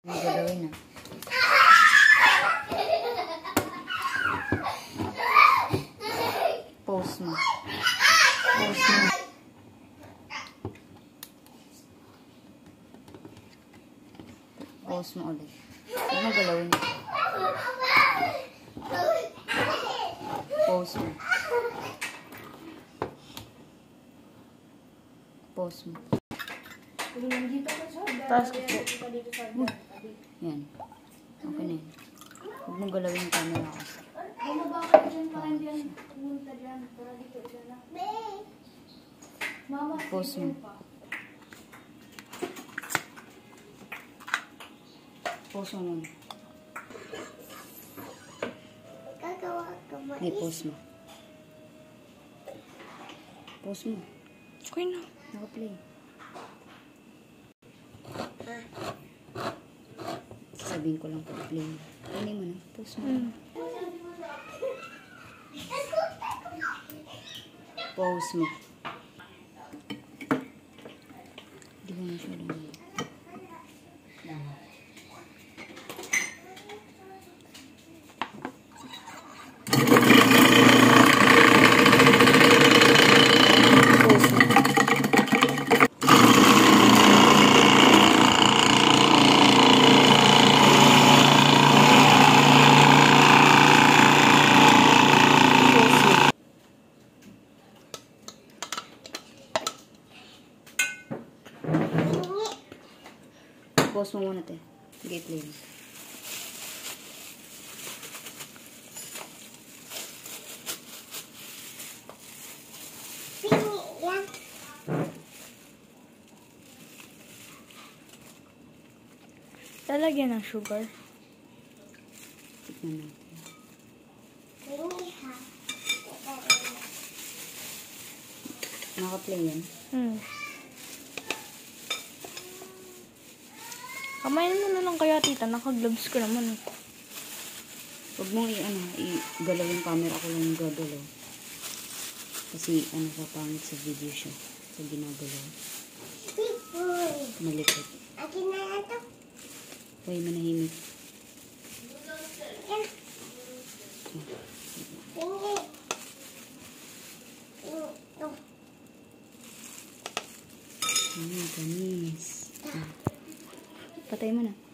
Ang gagawin na. Pause mo. Pause mo. Pause mo ulit. Huwag mo galawin. Pause mo. Pause mo. Taas ko po. Yan. Okay na yan. Huwag mong galawin yung camera kasi. Pause mo. Pause mo muna. Hindi, pause mo. Pause mo. Okay na. Naka-play. Sabihin ko lang pag-play mo. Play mo na. Pause mo. Pause mo. Hindi mo na siya lang. Pause mo muna, te. Sige, play mo. Lalagyan ng sugar. Tignan natin. Naka-play yan? Kamayin mo na lang kaya, tita. Naka-gloves ko naman. Huwag mong i-galaw yung camera ko lang yung gagalaw. Kasi papangit sa video siya. Sa ginagalaw. Malipot. Akin na yan to. Huwag manahimik. Kanis. Patay mo na.